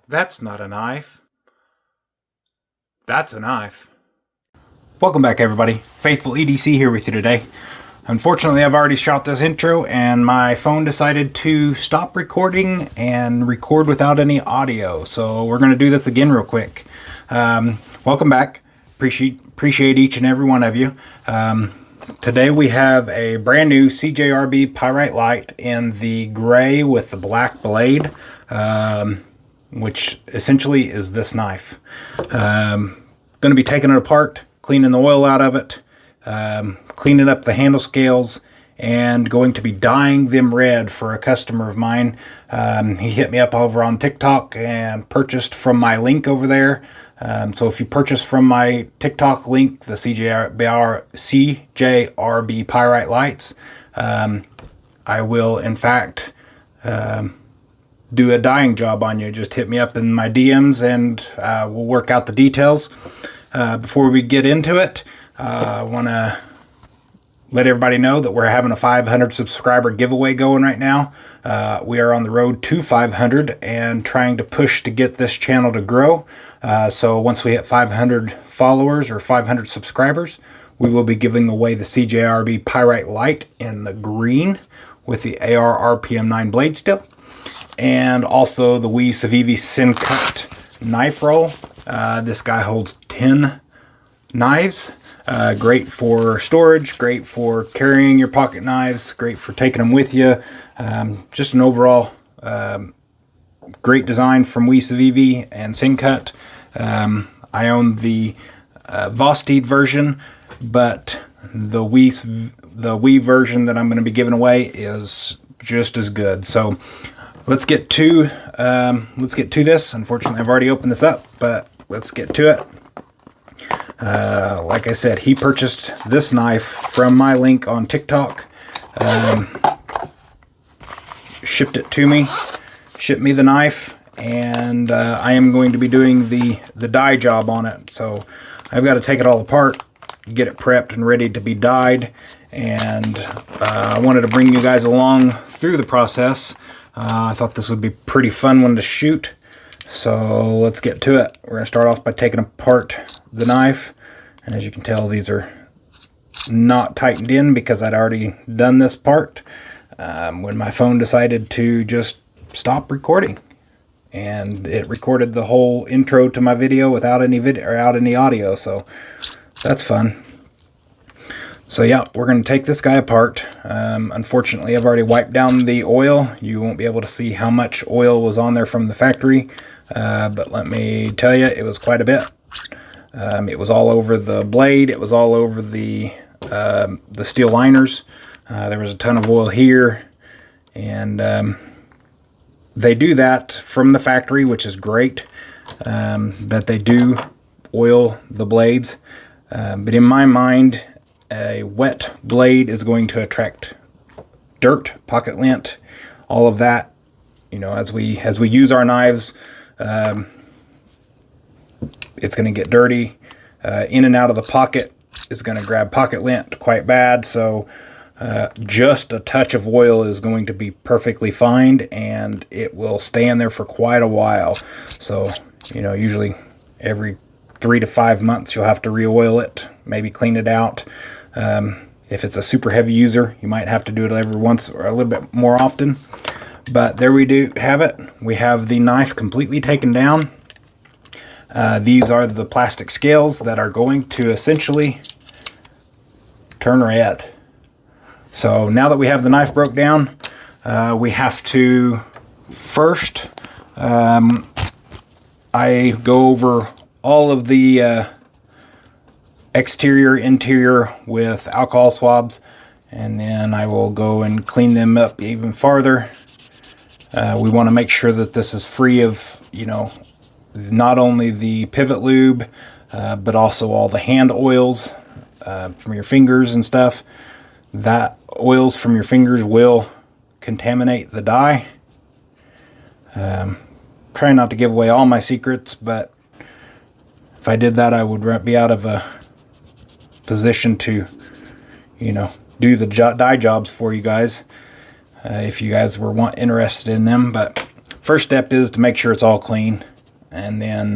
That's not a knife. That's a knife. Welcome back, everybody. Faithful EDC here with you today. Unfortunately, I've already shot this intro and my phone decided to stop recording and record without any audio. So we're going to do this again real quick. Welcome back. Appreciate each and every one of you. Today we have a brand new CJRB Pyrite-Light in the gray with the black blade, which essentially is this knife. Going to be taking it apart, cleaning the oil out of it, cleaning up the handle scales, and going to be dyeing them red for a customer of mine. He hit me up over on TikTok and purchased from my link over there. So if you purchase from my TikTok link, the CJRB Pyrite Lights, I will in fact do a dyeing job on you. Just hit me up in my DMs and we'll work out the details. Before we get into it, I want to let everybody know that we're having a 500 subscriber giveaway going right now. We are on the road to 500 and trying to push to get this channel to grow. So once we hit 500 followers or 500 subscribers, we will be giving away the CJRB Pyrite-Light in the green with the AR RPM 9 blade steel, and also the WE Civivi Sin Cut knife roll. This guy holds 10 knives. Great for storage, great for carrying your pocket knives, great for taking them with you. Just an overall great design from WE Civivi and Sin Cut. I own the Vosteed version, but the WE version that I'm going to be giving away is just as good. So let's get to this. Unfortunately, I've already opened this up, but let's get to it. Like I said, he purchased this knife from my link on TikTok, shipped it to me, shipped me the knife, and I am going to be doing the dye job on it. So I've got to take it all apart, get it prepped and ready to be dyed, and I wanted to bring you guys along through the process. I thought this would be a pretty fun one to shoot. So let's get to it. We're going to start off by taking apart the knife. And as you can tell, these are not tightened in because I'd already done this part when my phone decided to just stop recording. And it recorded the whole intro to my video without any video or out any audio. So that's fun. So yeah, we're going to take this guy apart. Unfortunately, I've already wiped down the oil. You won't be able to see how much oil was on there from the factory. But let me tell you, it was quite a bit. It was all over the blade. It was all over the steel liners. There was a ton of oil here. And they do that from the factory, which is great, that they do oil the blades. But in my mind, a wet blade is going to attract dirt, pocket lint, all of that. You know, as we use our knives, it's going to get dirty. In and out of the pocket is going to grab pocket lint quite bad. So just a touch of oil is going to be perfectly fine, and it will stay in there for quite a while. So, you know, usually every 3 to 5 months you'll have to re-oil it, maybe clean it out. If it's a super heavy user, you might have to do it every once or a little bit more often. But there we do have it. We have the knife completely taken down. These are the plastic scales that are going to essentially turn red. So now that we have the knife broke down, we have to first, I go over all of the exterior, interior with alcohol swabs, and then I will go and clean them up even farther. We want to make sure that this is free of, you know, not only the pivot lube, but also all the hand oils from your fingers and stuff. That oils from your fingers will contaminate the dye. Try not to give away all my secrets, but if I did that, I would be out of a position to, you know, do the dye jobs for you guys if you guys were interested in them. But first step is to make sure it's all clean. and then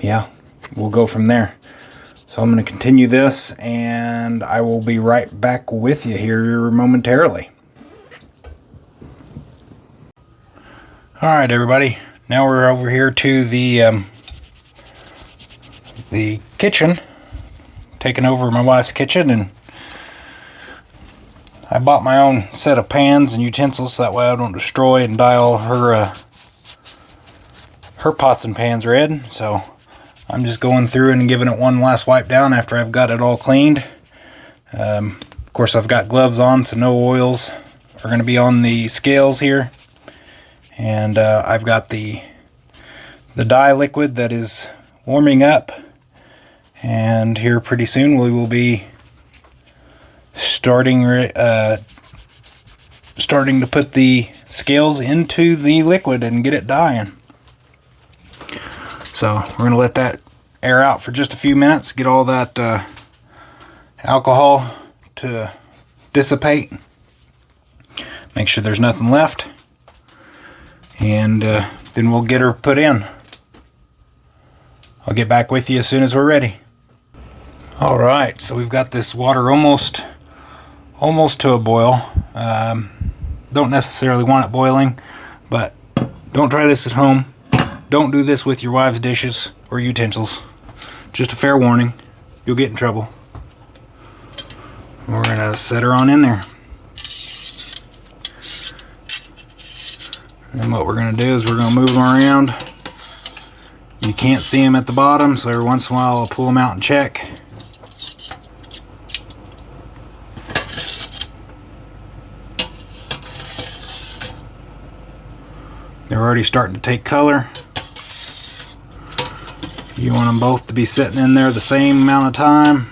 yeah, we'll go from there. So I'm going to continue this, and I will be right back with you here momentarily. Alright everybody, now we're over here to the kitchen, taking over my wife's kitchen, and I bought my own set of pans and utensils so that way I don't destroy and dye all her pots and pans red. So I'm just going through and giving it one last wipe down after I've got it all cleaned. Of course I've got gloves on, so no oils are going to be on the scales here. And I've got the dye liquid that is warming up, and here pretty soon we will be starting to put the scales into the liquid and get it dyeing. So we're going to let that air out for just a few minutes, get all that alcohol to dissipate, make sure there's nothing left, and then we'll get her put in. I'll get back with you as soon as we're ready. Alright, so we've got this water almost to a boil. Don't necessarily want it boiling, but don't try this at home. Don't do this with your wife's dishes or utensils. Just a fair warning, you'll get in trouble. We're going to set her on in there. And what we're going to do is we're going to move them around. You can't see them at the bottom, so every once in a while I'll pull them out and check. They're already starting to take color. You want them both to be sitting in there the same amount of time.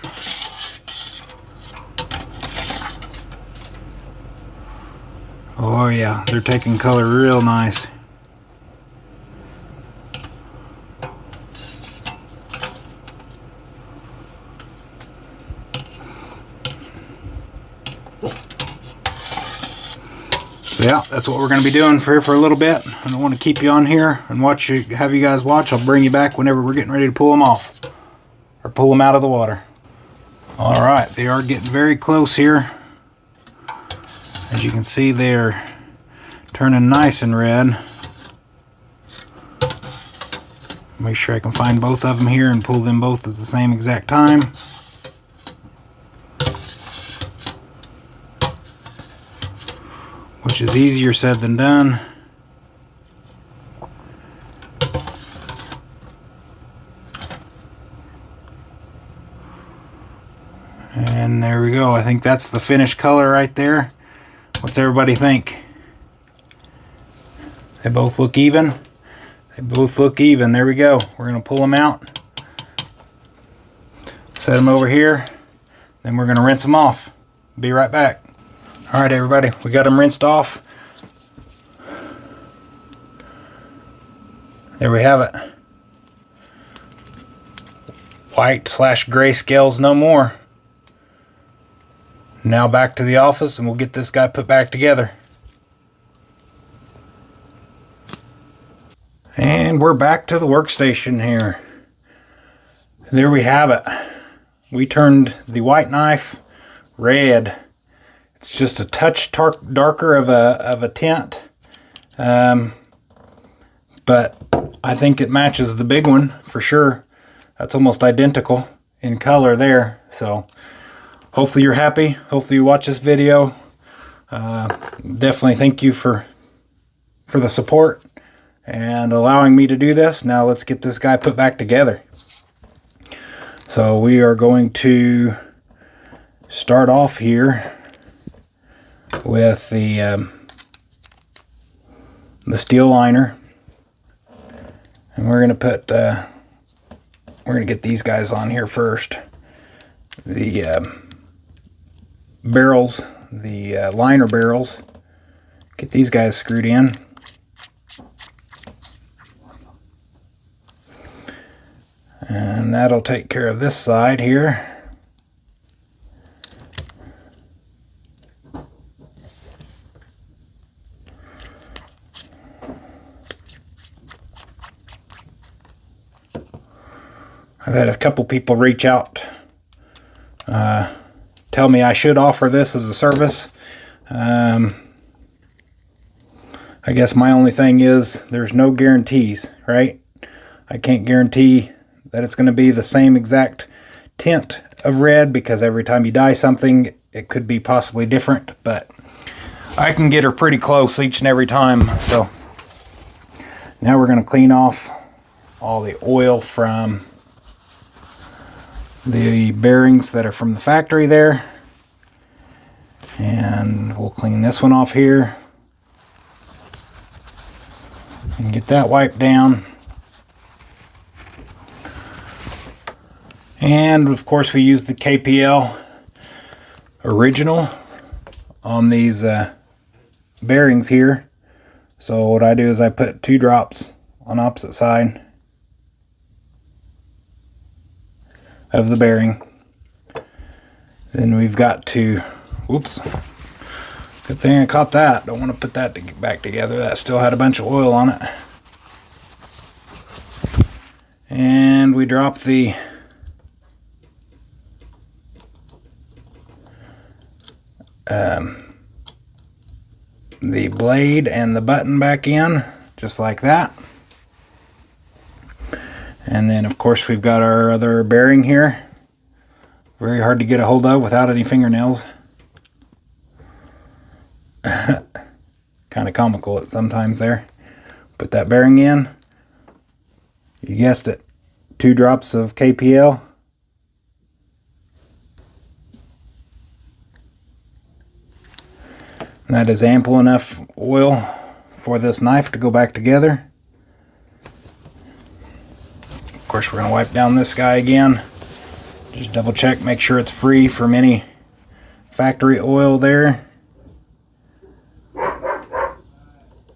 Oh yeah, they're taking color real nice. So yeah, that's what we're going to be doing for a little bit. I don't want to keep you on here and have you guys watch. I'll bring you back whenever we're getting ready to pull them off, or pull them out of the water. Alright, they are getting very close here. As you can see, they're turning nice and red. Make sure I can find both of them here and pull them both at the same exact time. Which is easier said than done. And there we go. I think that's the finished color right there. What's everybody think? They both look even. They both look even. There we go. We're going to pull them out. Set them over here. Then we're going to rinse them off. Be right back. Alright everybody, we got them rinsed off. There we have it. White/gray scales no more. Now back to the office and we'll get this guy put back together. And we're back to the workstation here. There we have it. We turned the white knife red. It's just a touch darker of a tint, but I think it matches the big one for sure. That's almost identical in color there. So hopefully you're happy. Hopefully you watch this video. Definitely thank you for the support and allowing me to do this. Now let's get this guy put back together. So we are going to start off here with the steel liner, and we're going to get these guys on here first. The barrels, the liner barrels, get these guys screwed in. And that'll take care of this side here. I've had a couple people reach out, tell me I should offer this as a service. I guess my only thing is there's no guarantees, right? I can't guarantee that it's going to be the same exact tint of red, because every time you dye something it could be possibly different, but I can get her pretty close each and every time. So now we're going to clean off all the oil from the bearings that are from the factory there, and we'll clean this one off here and get that wiped down. And of course we use the KPL original on these bearings here. So what I do is I put 2 drops on opposite side of the bearing. Then we've got to, whoops, good thing I caught that. Don't want to put that back together. That still had a bunch of oil on it. And we drop the blade and the button back in, just like that. And then of course we've got our other bearing here. Very hard to get a hold of without any fingernails. Kind of comical at sometimes there. Put that bearing in. You guessed it. 2 drops of KPL. And that is ample enough oil for this knife to go back together. Of course, we're going to wipe down this guy again. Just double check, make sure it's free from any factory oil there.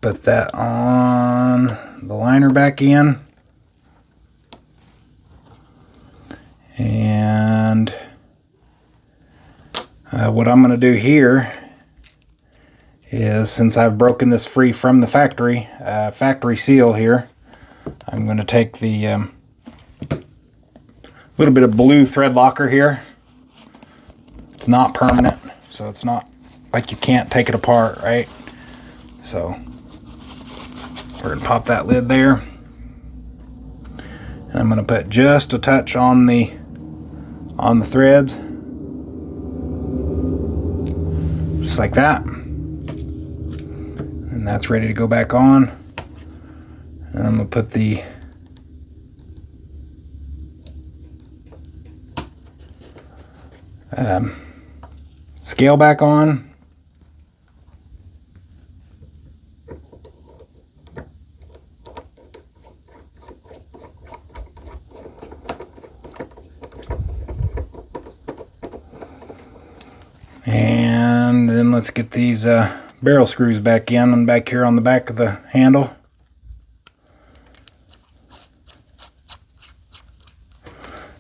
Put that on the liner back in. And what I'm going to do here is, since I've broken this free from the factory seal here, I'm going to take the little bit of blue thread locker here. It's not permanent, so it's not like you can't take it apart, right? So we're going to pop that lid there. And I'm going to put just a touch on the threads. Just like that. And that's ready to go back on. And I'm going to put the scale back on. And then let's get these barrel screws back in and back here on the back of the handle.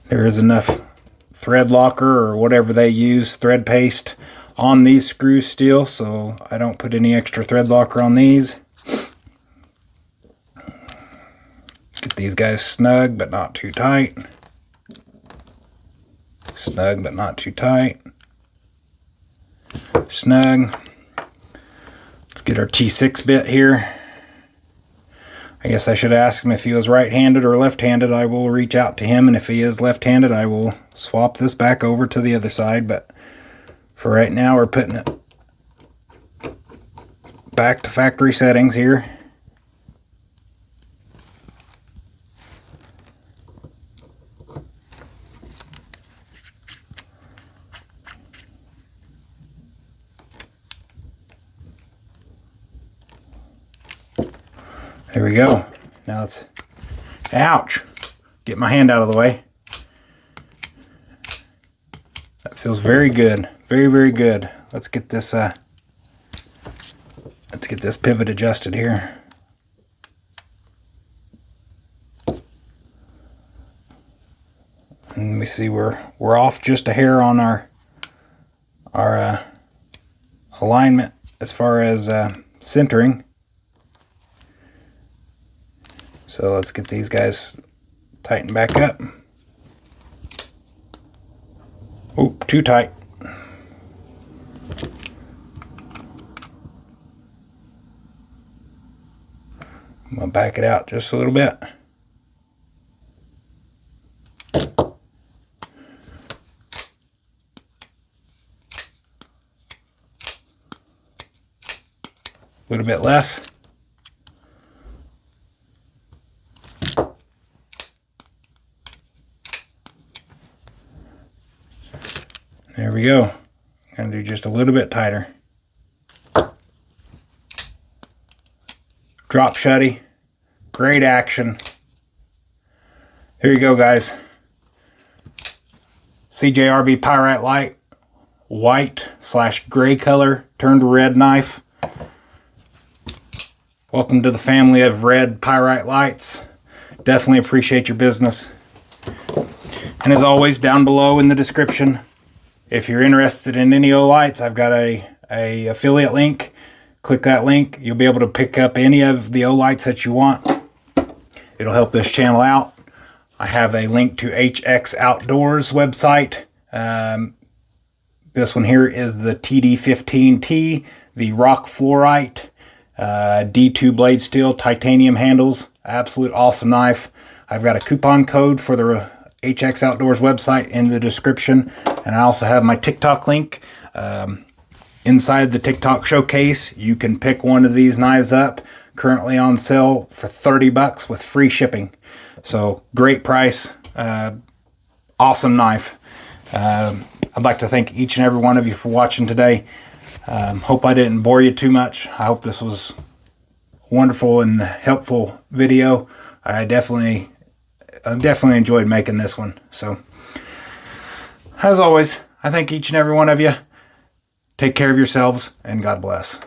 There is enough thread locker or whatever they use, thread paste, on these screws still, so I don't put any extra thread locker on these. Get these guys snug but not too tight. Snug but not too tight. Snug. Let's get our T6 bit here. I guess I should ask him if he was right-handed or left-handed. I will reach out to him, and if he is left-handed, I will swap this back over to the other side. But for right now, we're putting it back to factory settings here. There we go. Now let's, ouch, get my hand out of the way. That feels very good, very, very good. Let's get this pivot adjusted here. And we see we're off just a hair on our alignment as far as centering. So let's get these guys tightened back up. Oh, too tight. I'm going to back it out just a little bit. A little bit less. There we go. I'm going to do just a little bit tighter. Drop shutty. Great action. Here you go, guys. CJRB Pyrite-Light. White/gray color turned red knife. Welcome to the family of red Pyrite-Lights. Definitely appreciate your business. And as always, down below in the description, if you're interested in any O-lights, I've got a affiliate link. Click that link. You'll be able to pick up any of the O-lights that you want. It'll help this channel out. I have a link to HX Outdoors website. This one here is the TD15T, the rock fluorite, D2 blade steel, titanium handles. Absolute awesome knife. I've got a coupon code for the HX Outdoors website in the description, and I also have my TikTok link. Inside the TikTok showcase, you can pick one of these knives up, currently on sale for 30 bucks with free shipping. So great price, awesome knife. I'd like to thank each and every one of you for watching today. Hope I didn't bore you too much. I hope this was a wonderful and helpful video. I definitely enjoyed making this one. So, as always, I thank each and every one of you. Take care of yourselves, and God bless.